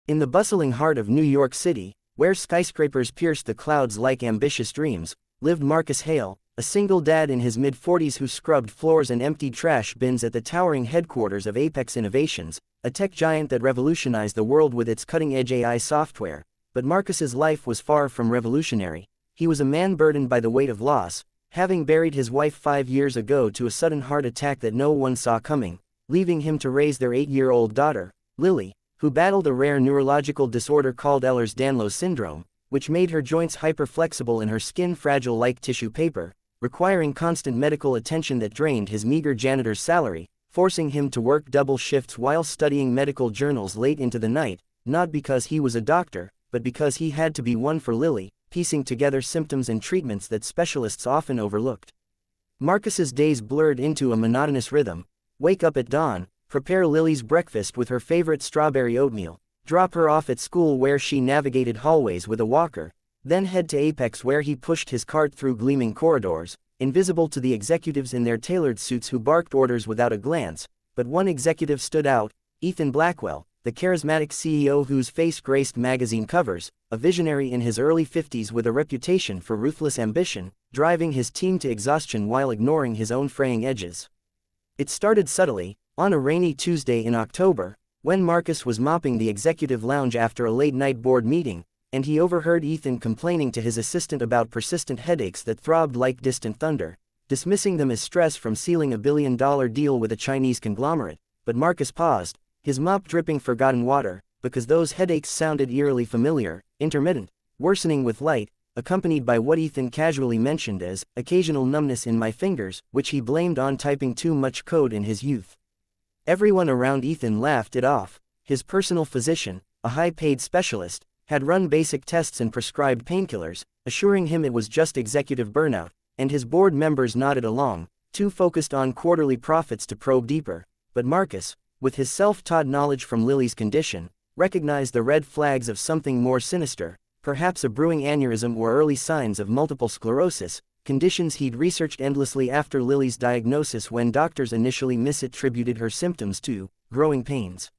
In the bustling heart of New York City, where skyscrapers pierced the clouds like ambitious dreams, lived Marcus Hale, a single dad in his mid-40s who scrubbed floors and emptied trash bins at the towering headquarters of Apex Innovations, a tech giant that revolutionized the world with its cutting-edge AI software. But Marcus's life was far from revolutionary. He was a man burdened by the weight of loss, having buried his wife 5 years ago to a sudden heart attack that no one saw coming, leaving him to raise their 8-year-old daughter, Lily, who battled a rare neurological disorder called Ehlers-Danlos syndrome, which made her joints hyperflexible and her skin fragile like tissue paper, requiring constant medical attention that drained his meager janitor's salary, forcing him to work double shifts while studying medical journals late into the night, not because he was a doctor, but because he had to be one for Lily, piecing together symptoms and treatments that specialists often overlooked. Marcus's days blurred into a monotonous rhythm: wake up at dawn, prepare Lily's breakfast with her favorite strawberry oatmeal, drop her off at school where she navigated hallways with a walker, then head to Apex where he pushed his cart through gleaming corridors, invisible to the executives in their tailored suits who barked orders without a glance. But one executive stood out: Ethan Blackwell, the charismatic CEO whose face graced magazine covers, a visionary in his early 50s with a reputation for ruthless ambition, driving his team to exhaustion while ignoring his own fraying edges. It started subtly, on a rainy Tuesday in October, when Marcus was mopping the executive lounge after a late-night board meeting, and he overheard Ethan complaining to his assistant about persistent headaches that throbbed like distant thunder, dismissing them as stress from sealing a billion-dollar deal with a Chinese conglomerate. But Marcus paused, his mop dripping forgotten water, because those headaches sounded eerily familiar, intermittent, worsening with light, accompanied by what Ethan casually mentioned as occasional numbness in my fingers, which he blamed on typing too much code in his youth. Everyone around Ethan laughed it off. His personal physician, a high-paid specialist, had run basic tests and prescribed painkillers, assuring him it was just executive burnout, and his board members nodded along, too focused on quarterly profits to probe deeper. But Marcus, with his self-taught knowledge from Lily's condition, recognized the red flags of something more sinister, perhaps a brewing aneurysm or early signs of multiple sclerosis, conditions he'd researched endlessly after Lily's diagnosis when doctors initially misattributed her symptoms to growing pains.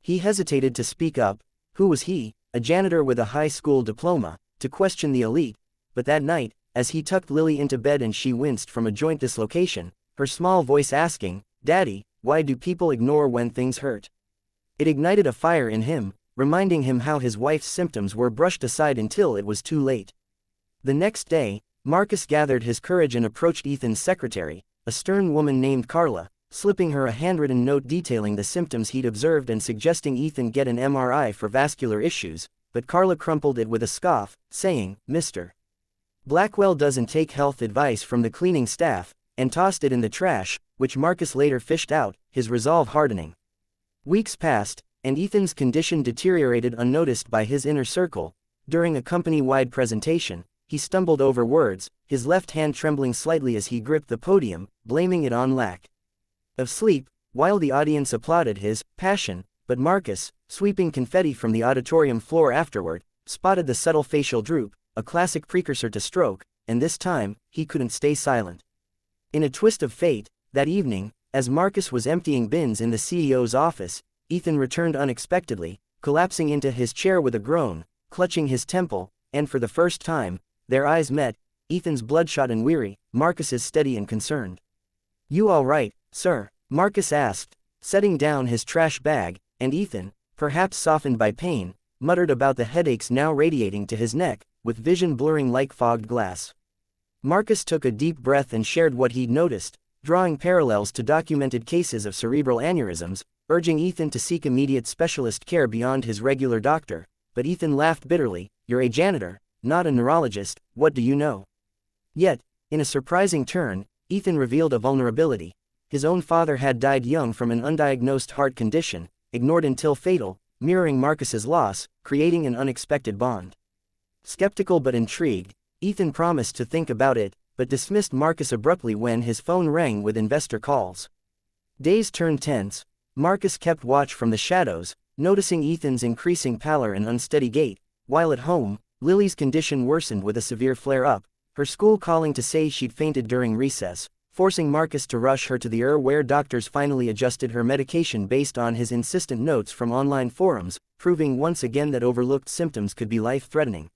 He hesitated to speak up. Who was he, a janitor with a high school diploma, to question the elite? But that night, as he tucked Lily into bed and she winced from a joint dislocation, her small voice asking, "Daddy, why do people ignore when things hurt?" It ignited a fire in him, reminding him how his wife's symptoms were brushed aside until it was too late. The next day, Marcus gathered his courage and approached Ethan's secretary, a stern woman named Carla, slipping her a handwritten note detailing the symptoms he'd observed and suggesting Ethan get an MRI for vascular issues. But Carla crumpled it with a scoff, saying, "Mr. Blackwell doesn't take health advice from the cleaning staff," and tossed it in the trash, which Marcus later fished out, his resolve hardening. Weeks passed, and Ethan's condition deteriorated unnoticed by his inner circle. During a company-wide presentation, he stumbled over words, his left hand trembling slightly as he gripped the podium, blaming it on lack of sleep, while the audience applauded his passion. But Marcus, sweeping confetti from the auditorium floor afterward, spotted the subtle facial droop, a classic precursor to stroke, and this time, he couldn't stay silent. In a twist of fate, that evening, as Marcus was emptying bins in the CEO's office, Ethan returned unexpectedly, collapsing into his chair with a groan, clutching his temple, and for the first time, their eyes met, Ethan's bloodshot and weary, Marcus's steady and concerned. "You all right, sir?" Marcus asked, setting down his trash bag, and Ethan, perhaps softened by pain, muttered about the headaches now radiating to his neck, with vision blurring like fogged glass. Marcus took a deep breath and shared what he'd noticed, drawing parallels to documented cases of cerebral aneurysms, urging Ethan to seek immediate specialist care beyond his regular doctor. But Ethan laughed bitterly. "You're a janitor, not a neurologist, what do you know?" Yet, in a surprising turn, Ethan revealed a vulnerability. His own father had died young from an undiagnosed heart condition, ignored until fatal, mirroring Marcus's loss, creating an unexpected bond. Skeptical but intrigued, Ethan promised to think about it, but dismissed Marcus abruptly when his phone rang with investor calls. Days turned tense. Marcus kept watch from the shadows, noticing Ethan's increasing pallor and unsteady gait, while at home, Lily's condition worsened with a severe flare-up, her school calling to say she'd fainted during recess, forcing Marcus to rush her to the where doctors finally adjusted her medication based on his insistent notes from online forums, proving once again that overlooked symptoms could be life-threatening.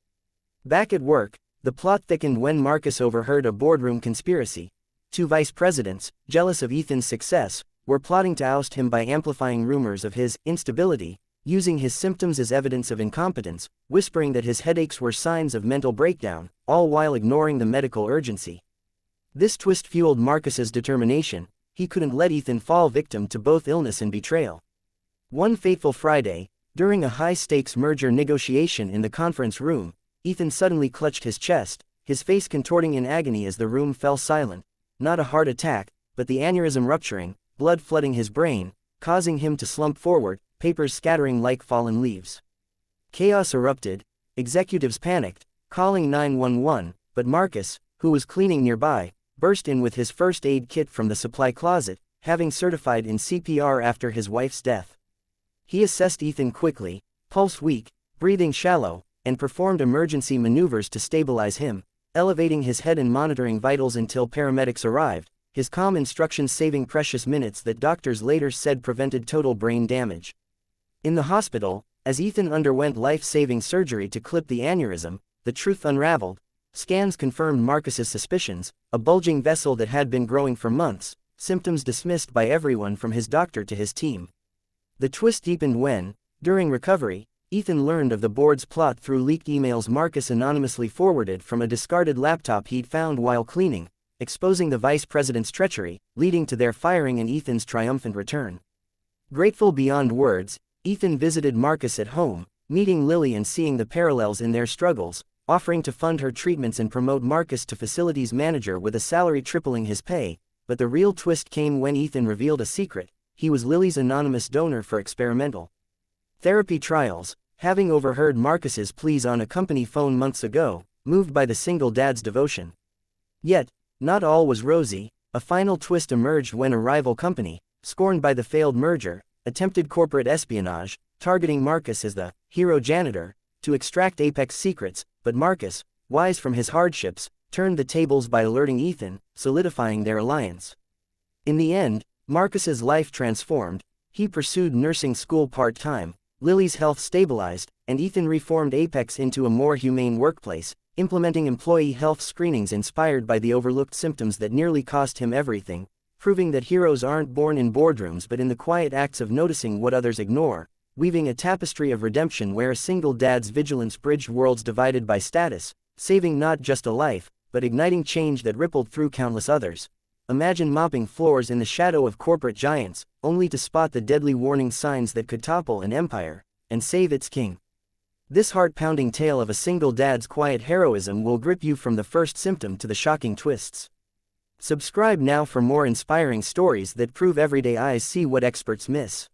Back at work, the plot thickened when Marcus overheard a boardroom conspiracy. Two vice presidents, jealous of Ethan's success, were plotting to oust him by amplifying rumors of his instability, using his symptoms as evidence of incompetence, whispering that his headaches were signs of mental breakdown, all while ignoring the medical urgency. This twist fueled Marcus's determination. He couldn't let Ethan fall victim to both illness and betrayal. One fateful Friday, during a high-stakes merger negotiation in the conference room, Ethan suddenly clutched his chest, his face contorting in agony as the room fell silent. Not a heart attack, but the aneurysm rupturing, blood flooding his brain, causing him to slump forward, papers scattering like fallen leaves. Chaos erupted, executives panicked, calling 911, but Marcus, who was cleaning nearby, burst in with his first aid kit from the supply closet, having certified in CPR after his wife's death. He assessed Ethan quickly, pulse weak, breathing shallow, and performed emergency maneuvers to stabilize him, elevating his head and monitoring vitals until paramedics arrived, his calm instructions saving precious minutes that doctors later said prevented total brain damage. In the hospital, as Ethan underwent life-saving surgery to clip the aneurysm, the truth unraveled. Scans confirmed Marcus's suspicions, a bulging vessel that had been growing for months, symptoms dismissed by everyone from his doctor to his team. The twist deepened when, during recovery, Ethan learned of the board's plot through leaked emails Marcus anonymously forwarded from a discarded laptop he'd found while cleaning, exposing the vice president's treachery, leading to their firing and Ethan's triumphant return. Grateful beyond words, Ethan visited Marcus at home, meeting Lily and seeing the parallels in their struggles, offering to fund her treatments and promote Marcus to facilities manager with a salary tripling his pay. But the real twist came when Ethan revealed a secret: he was Lily's anonymous donor for experimental therapy trials, having overheard Marcus's pleas on a company phone months ago, moved by the single dad's devotion. Yet, not all was rosy. A final twist emerged when a rival company, scorned by the failed merger, attempted corporate espionage, targeting Marcus as the hero janitor, to extract Apex secrets, but Marcus, wise from his hardships, turned the tables by alerting Ethan, solidifying their alliance. In the end, Marcus's life transformed. He pursued nursing school part-time, Lily's health stabilized, and Ethan reformed Apex into a more humane workplace, implementing employee health screenings inspired by the overlooked symptoms that nearly cost him everything, proving that heroes aren't born in boardrooms but in the quiet acts of noticing what others ignore, weaving a tapestry of redemption where a single dad's vigilance bridged worlds divided by status, saving not just a life, but igniting change that rippled through countless others. Imagine mopping floors in the shadow of corporate giants, only to spot the deadly warning signs that could topple an empire and save its king. This heart-pounding tale of a single dad's quiet heroism will grip you from the first symptom to the shocking twists. Subscribe now for more inspiring stories that prove everyday eyes see what experts miss.